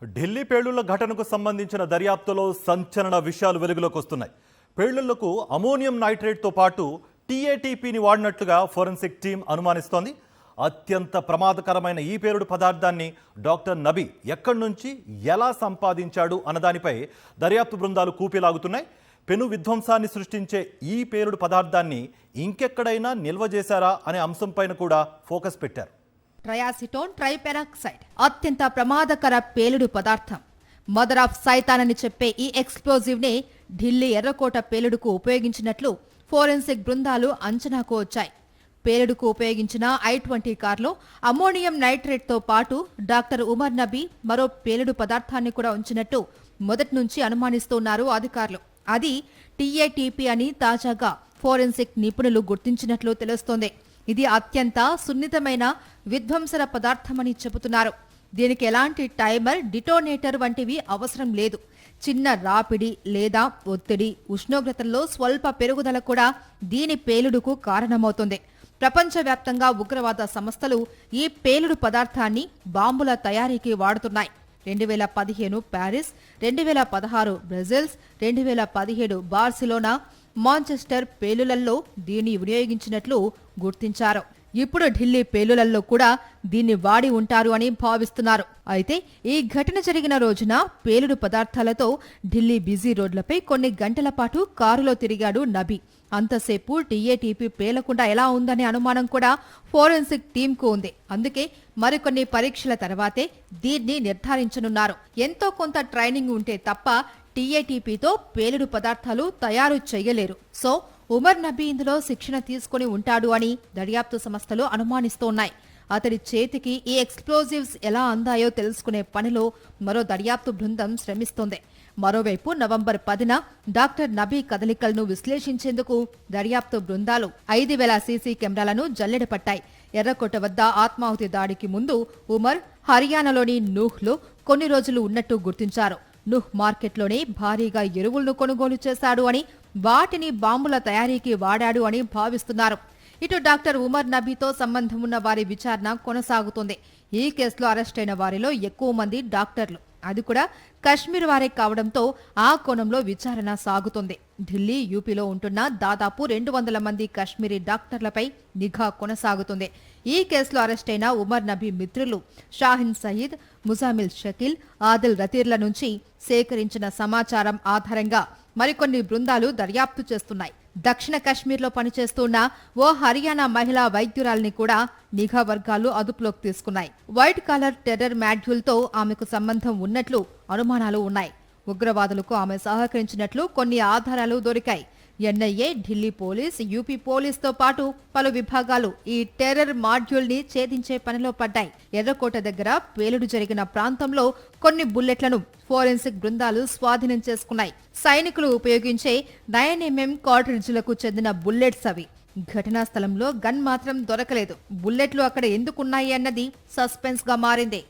ఢిల్లీ పేలుళ్ల ఘటనకు సంబంధించిన దర్యాప్తులో సంచలన విషయాలు వెలుగులోకి వస్తున్నాయి. పేలుళ్లకు అమోనియం నైట్రేట్తో పాటు టీఏటీపీని వాడినట్లుగా ఫోరెన్సిక్ టీం అనుమానిస్తోంది. అత్యంత ప్రమాదకరమైన ఈ పేలుడు పదార్థాన్ని డాక్టర్ నబీ ఎక్కడి నుంచి ఎలా సంపాదించాడు అన్నదానిపై దర్యాప్తు బృందాలు కూపీలాగుతున్నాయి. పెను విధ్వంసాన్ని సృష్టించే ఈ పేలుడు పదార్థాన్ని ఇంకెక్కడైనా నిల్వ చేశారా అనే అంశంపైన కూడా ఫోకస్ పెట్టారు. ట్రయాసిటోన్ ట్రైపెరాక్సైడ్ అత్యంత ప్రమాదకర పేలుడు పదార్థం. మదర్ ఆఫ్ సైతాన్ అని చెప్పే ఈ ఎక్స్ప్లోజివ్ ని ఢిల్లీ ఎర్రకోట పేలుడుకు ఉపయోగించినట్లు ఫోరెన్సిక్ బృందాలు అంచనాకు వచ్చాయి. పేలుడుకు ఉపయోగించిన I-20 కారులో అమోనియం నైట్రేట్ తో పాటు డాక్టర్ ఉమర్ నబీ మరో పేలుడు పదార్థాన్ని కూడా ఉంచినట్టు మొదటి నుంచి అనుమానిస్తున్నారు అధికారులు. అది టీఏటీపీ అని తాజాగా ఫోరెన్సిక్ నిపుణులు గుర్తించినట్లు తెలుస్తోంది. ఇది అత్యంత సున్నితమైన విధ్వంసన పదార్థమని చెబుతున్నారు. దీనికి ఎలాంటి టైమర్, డిటోనేటర్ వంటివి అవసరం లేదు. చిన్న రాపిడి లేదా ఒత్తిడి, ఉష్ణోగ్రతల్లో స్వల్ప పెరుగుదల కూడా దీని పేలుడుకు కారణమవుతుంది. ప్రపంచవ్యాప్తంగా ఉగ్రవాద సంస్థలు ఈ పేలుడు పదార్థాన్ని బాంబుల తయారీకి వాడుతున్నాయి. 2015 ప్యారిస్, 2016 బ్రజిల్స్, 2017 బార్సిలోనా, మాంచెస్టర్ పేలుళ్లలో దీన్ని వినియోగించినట్లు గుర్తించారు. ఇప్పుడు ఢిల్లీ పేలుళ్లలో కూడా దీన్ని వాడి ఉంటారు అని భావిస్తున్నారు. అయితే ఈ ఘటన జరిగిన రోజున పేలుడు పదార్థాలతో ఢిల్లీ బిజీ రోడ్లపై కొన్ని గంటల పాటు కారులో తిరిగాడు నబీ. అంతసేపు టీఏటీపీ పేలకుండా ఎలా ఉందనే అనుమానం కూడా ఫోరెన్సిక్ టీంకు ఉంది. అందుకే మరికొన్ని పరీక్షల తర్వాతే దీన్ని నిర్ధారించనున్నారు. ఎంతో కొంత ట్రైనింగ్ ఉంటే తప్ప టీఏటీపీతో పేలుడు పదార్థాలు తయారు చేయలేరు. సో ఉమర్ నబీ ఇందులో శిక్షణ తీసుకుని ఉంటాడు అని దర్యాప్తు సంస్థలు అనుమానిస్తున్నాయి. అతడి చేతికి ఈ ఎక్స్ప్లోజివ్స్ ఎలా అందాయో తెలుసుకునే పనిలో మరో దర్యాప్తు బృందం శ్రమిస్తోంది. మరోవైపు నవంబర్ 10న డాక్టర్ నబీ కదలికలను విశ్లేషించేందుకు దర్యాప్తు బృందాలు 5,000 సీసీ కెమెరాలను జల్లెడపట్టాయి. ఎర్రకోట వద్ద ఆత్మాహుతి దాడికి ముందు ఉమర్ హర్యానాలోని నూహ్లో కొన్ని రోజులు ఉన్నట్టు గుర్తించారు. నూహ్ మార్కెట్లోనే భారీగా ఎరువులను కొనుగోలు చేశాడు అని, వాటిని బాంబుల తయారీకి వాడాడు అని భావిస్తున్నారు. ఇటు డాక్టర్ ఉమర్ నబీతో సంబంధం ఉన్న వారి విచారణ కొనసాగుతుంది. ఈ కేసులో అరెస్టైన వారిలో ఎక్కువ మంది డాక్టర్లు, అది కూడా కశ్మీర్ వారే కావడంతో ఆ కోణంలో విచారణ సాగుతుంది. ఢిల్లీ, యూపీలో ఉంటున్న దాదాపు 200 మంది కశ్మీరీ డాక్టర్లపై నిఘా కొనసాగుతుంది. ఈ కేసులో అరెస్టైన ఉమర్ నబీ మిత్రులు షాహిన్ సయీద్, ముజామిల్ షకీల్, ఆదిల్ రతీర్ల నుంచి సేకరించిన సమాచారం ఆధారంగా మరికొన్ని బృందాలు దర్యాప్తు చేస్తున్నాయి. దక్షిణ కశ్మీర్లో పనిచేస్తున్న ఓ హర్యానా మహిళా వైద్యురాల్ని కూడా నిఘా వర్గాలు అదుపులోకి తీసుకున్నాయి. వైట్ కాలర్ టెర్రర్ మాడ్యూల్తో ఆమెకు సంబంధం ఉన్నట్లు అనుమానాలు ఉన్నాయి. ఉగ్రవాదులకు ఆమె సహకరించినట్లు కొన్ని ఆధారాలు దొరికాయి. ఎన్ఐఏ, ఢిల్లీ పోలీస్, యూపీ పోలీస్తో పాటు పలు విభాగాలు ఈ టెర్రర్ మాడ్యూల్ ని ఛేదించే పనిలో పడ్డాయి. ఎర్రకోట దగ్గర పేలుడు జరిగిన ప్రాంతంలో కొన్ని బుల్లెట్లను ఫోరెన్సిక్ బృందాలు స్వాధీనం చేసుకున్నాయి. సైనికులు ఉపయోగించే 9mm కార్ట్రిడ్జ్లకు చెందిన బుల్లెట్స్ అవి. ఘటనా స్థలంలో గన్ మాత్రం దొరకలేదు. బుల్లెట్లు అక్కడ ఎందుకున్నాయి అన్నది సస్పెన్స్ గా మారింది.